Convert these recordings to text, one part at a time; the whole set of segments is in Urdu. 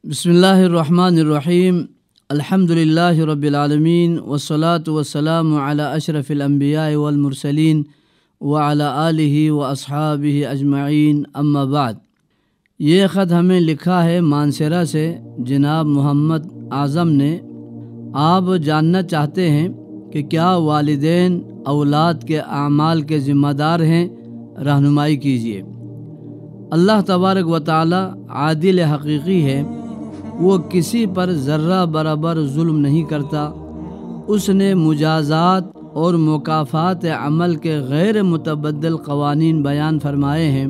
بسم اللہ الرحمن الرحیم الحمدللہ رب العالمین والصلاة والسلام علی اشرف الانبیاء والمرسلین وعلی آلہ واصحابہ اجمعین اما بعد۔ یہ خط ہمیں لکھا ہے مانسیرہ سے جناب محمد اعظم نے۔ آپ جاننا چاہتے ہیں کہ کیا والدین اولاد کے اعمال کے ذمہ دار ہیں؟ رہنمائی کیجیے۔ اللہ تبارک و تعالی عادل حقیقی ہے، وہ کسی پر ذرہ برابر ظلم نہیں کرتا۔ اس نے مجازات اور مکافات عمل کے غیر متبدل قوانین بیان فرمائے ہیں۔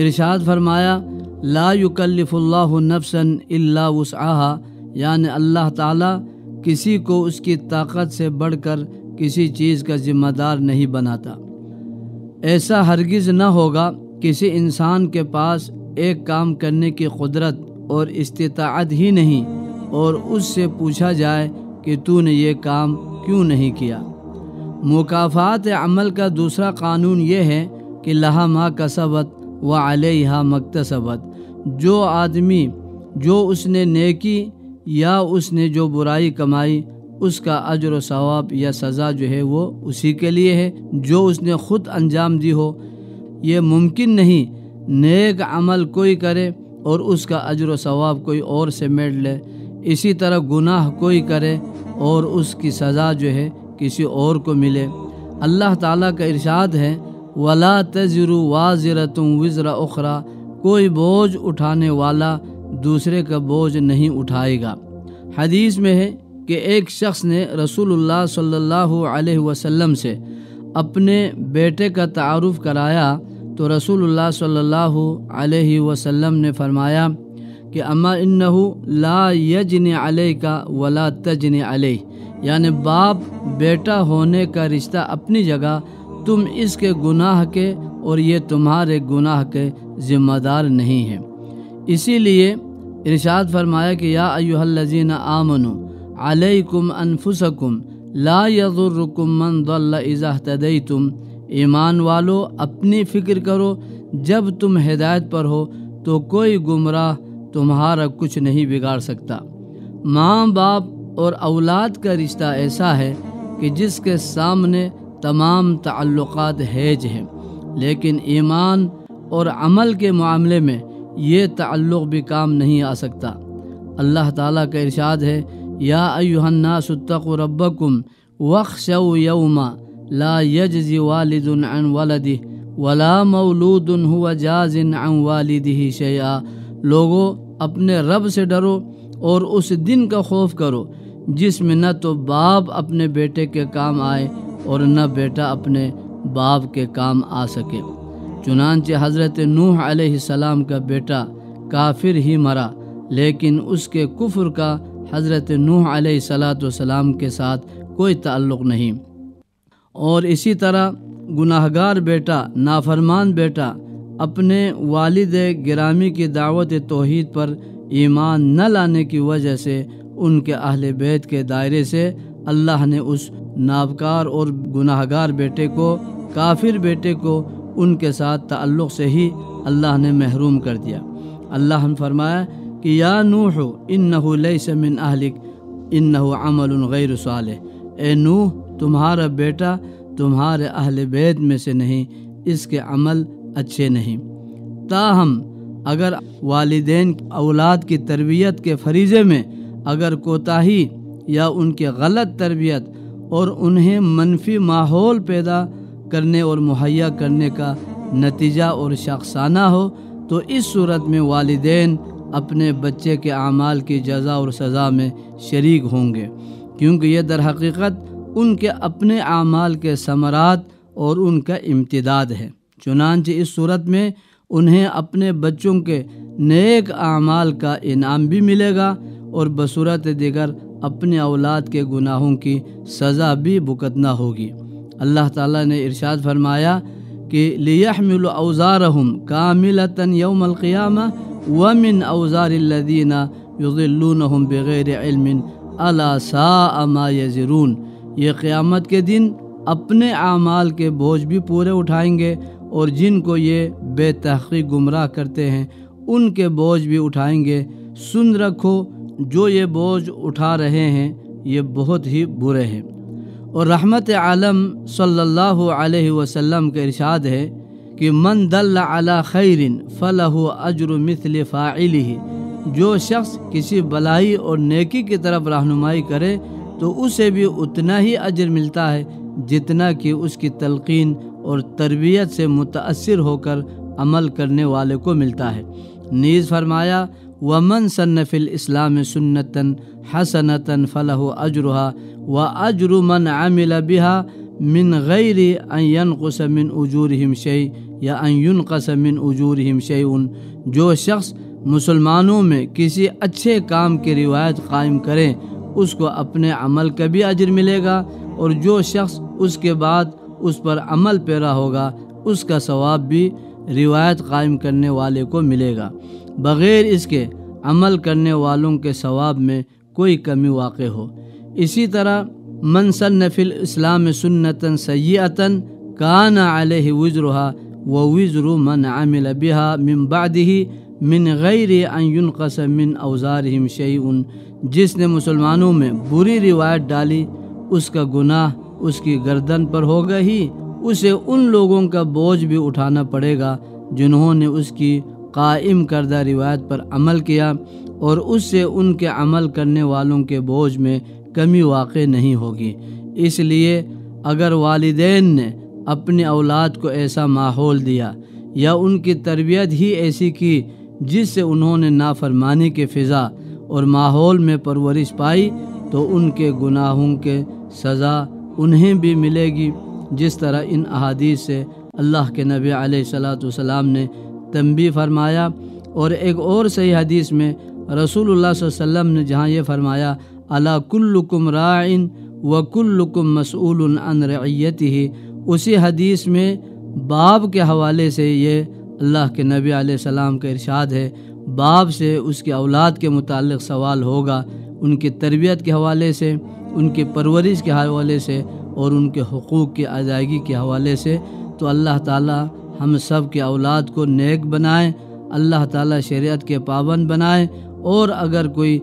ارشاد فرمایا لا یکلف اللہ نفسا الا وسعها، یعنی اللہ تعالیٰ کسی کو اس کی طاقت سے بڑھ کر کسی چیز کا ذمہ دار نہیں بناتا۔ ایسا ہرگز نہ ہوگا کسی انسان کے پاس ایک کام کرنے کی قدرت اور استطاعت ہی نہیں اور اس سے پوچھا جائے کہ تو نے یہ کام کیوں نہیں کیا۔ مکافات عمل کا دوسرا قانون یہ ہے کہ لہا ما کسبت وعلیہا مکتسبت، جو آدمی جو اس نے نیکی یا اس نے جو برائی کمائی اس کا اجر و ثواب یا سزا جو ہے وہ اسی کے لیے ہے جو اس نے خود انجام دی ہو۔ یہ ممکن نہیں نیک عمل کوئی کرے اور اس کا اجر و ثواب کوئی اور سے میڑ لے، اسی طرح گناہ کوئی کرے اور اس کی سزا جو ہے کسی اور کو ملے۔ اللہ تعالیٰ کا ارشاد ہے وَلَا تَزِرُ وَازِرَةٌ وِزْرَ أُخْرَى، کوئی بوجھ اٹھانے والا دوسرے کا بوجھ نہیں اٹھائے گا۔ حدیث میں ہے کہ ایک شخص نے رسول اللہ صلی اللہ علیہ وسلم سے اپنے بیٹے کا تعارف کرایا تو رسول اللہ صلی اللہ علیہ وسلم نے فرمایا کہ اما انہ لا یجنی علیک ولا تجنی علیہ، یعنی باپ بیٹا ہونے کا رشتہ اپنی جگہ، تم اس کے گناہ کے اور یہ تمہارے گناہ کے ذمہ دار نہیں ہیں۔ اسی لیے ارشاد فرمایا کہ یا ایھا الذین آمنوا علیکم انفسکم لا یضرکم من ضل اذا اہتدیتم، ایمان والو اپنی فکر کرو، جب تم ہدایت پر ہو تو کوئی گمراہ تمہارا کچھ نہیں بگاڑ سکتا۔ ماں باپ اور اولاد کا رشتہ ایسا ہے کہ جس کے سامنے تمام تعلقات حیج ہیں، لیکن ایمان اور عمل کے معاملے میں یہ تعلق بھی کام نہیں آ سکتا۔ اللہ تعالیٰ کا ارشاد ہے یا ایھا الناس اتقوا ربکم واخشوا یوما لا یجزی والد عن ولدہ ولا مولود هو جاز عن والدہ شیئا، لوگو اپنے رب سے ڈرو اور اس دن کا خوف کرو جس میں نہ تو باپ اپنے بیٹے کے کام آئے اور نہ بیٹا اپنے باپ کے کام آ سکے۔ چنانچہ حضرت نوح علیہ السلام کا بیٹا کافر ہی مرا، لیکن اس کے کفر کا حضرت نوح علیہ السلام کے ساتھ کوئی تعلق نہیں۔ اور اسی طرح گناہگار بیٹا، نافرمان بیٹا اپنے والد گرامی کی دعوت توحید پر ایمان نہ لانے کی وجہ سے ان کے اہل بیت کے دائرے سے اللہ نے اس نابکار اور گناہگار بیٹے کو، کافر بیٹے کو ان کے ساتھ تعلق سے ہی اللہ نے محروم کر دیا۔ اللہ نے فرمایا کہ یا نوح انہ لیس من اہلک انہ عمل غیر صالح، اے نوح تمہارا بیٹا تمہارے اہل بیت میں سے نہیں، اس کے عمل اچھے نہیں۔ تاہم اگر والدین اولاد کی تربیت کے فریضے میں اگر کوتاہی یا ان کی غلط تربیت اور انہیں منفی ماحول پیدا کرنے اور مہیا کرنے کا نتیجہ اور شخصانہ ہو تو اس صورت میں والدین اپنے بچے کے اعمال کی جزا اور سزا میں شریک ہوں گے، کیونکہ یہ در حقیقت ان کے اپنے اعمال کے ثمرات اور ان کا امتداد ہے۔ چنانچہ اس صورت میں انہیں اپنے بچوں کے نیک اعمال کا انعام بھی ملے گا اور بصورت دیگر اپنے اولاد کے گناہوں کی سزا بھی بھگتنا ہوگی۔ اللہ تعالیٰ نے ارشاد فرمایا کہ لِيَحْمِلُوا أَوْزَارَهُمْ كَامِلَةً يَوْمَ الْقِيَامَةِ وَمِنْ أَوْزَارِ الَّذِينَ يُضِلُّونَهُمْ بِغَيْرِ عِلْمٍ أَلَا سَاءَ مَا يَزِرُونَ، یہ قیامت کے دن اپنے اعمال کے بوجھ بھی پورے اٹھائیں گے اور جن کو یہ بے تحقیق گمراہ کرتے ہیں ان کے بوجھ بھی اٹھائیں گے۔ سن رکھو جو یہ بوجھ اٹھا رہے ہیں یہ بہت ہی برے ہیں۔ اور رحمت عالم صلی اللہ علیہ وسلم کا ارشاد ہے کہ من دل علی خیر فلہ اجر مثل فاعلہ، جو شخص کسی بلائی اور نیکی کی طرف رہنمائی کرے تو اسے بھی اتنا ہی اجر ملتا ہے جتنا کہ اس کی تلقین اور تربیت سے متاثر ہو کر عمل کرنے والے کو ملتا ہے۔ نیز فرمایا ومن سن فی الاسلام سنتا حسنتا فلہ اجرہا واجر من عمل بها من غیر ان ینقص من اجورہم شیء یا ان ینقص من اجورہم شیء، جو شخص مسلمانوں میں کسی اچھے کام کی روایت قائم کریں اس کو اپنے عمل کا بھی اجر ملے گا، اور جو شخص اس کے بعد اس پر عمل پیرا ہوگا اس کا ثواب بھی روایت قائم کرنے والے کو ملے گا، بغیر اس کے عمل کرنے والوں کے ثواب میں کوئی کمی واقع ہو۔ اسی طرح من سن فی الاسلام سنتا سیئتا کان علیہ وزرہا ووزر من عمل بها من بعدہ من غیر ان ینقص من اوزارہم شیء، جس نے مسلمانوں میں بری روایت ڈالی اس کا گناہ اس کی گردن پر ہوگا ہی، اسے ان لوگوں کا بوجھ بھی اٹھانا پڑے گا جنہوں نے اس کی قائم کردہ روایت پر عمل کیا، اور اس سے ان کے عمل کرنے والوں کے بوجھ میں کمی واقع نہیں ہوگی۔ اس لیے اگر والدین نے اپنی اولاد کو ایسا ماحول دیا یا ان کی تربیت ہی ایسی کی جس سے انہوں نے نافرمانی کے فضا اور ماحول میں پرورش پائی تو ان کے گناہوں کے سزا انہیں بھی ملے گی، جس طرح ان احادیث سے اللہ کے نبی علیہ الصلاۃ والسلام نے تنبیہ فرمایا۔ اور ایک اور صحیح حدیث میں رسول اللہ صلی اللہ علیہ وسلم نے جہاں یہ فرمایا الا کلکم راع وکلکم مسئول عن رعیتہ، اسی حدیث میں باپ کے حوالے سے یہ اللہ کے نبی علیہ السلام کا ارشاد ہے، باپ سے اس کی اولاد کے متعلق سوال ہوگا، ان کی تربیت کے حوالے سے، ان کی پرورش کے حوالے سے اور ان کے حقوق کی ادائیگی کے حوالے سے۔ تو اللہ تعالی ہم سب کے اولاد کو نیک بنائیں، اللہ تعالی شریعت کے پابند بنائیں، اور اگر کوئی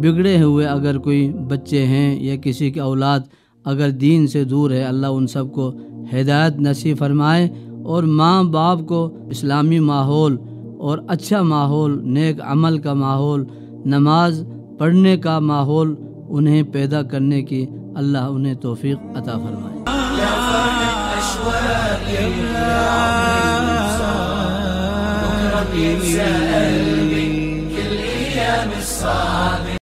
بگڑے ہوئے اگر کوئی بچے ہیں یا کسی کی اولاد اگر دین سے دور ہے، اللہ ان سب کو ہدایت نصیب فرمائے، اور ماں باپ کو اسلامی ماحول اور اچھا ماحول، نیک عمل کا ماحول، نماز پڑھنے کا ماحول انہیں پیدا کرنے کی اللہ انہیں توفیق عطا فرمائے۔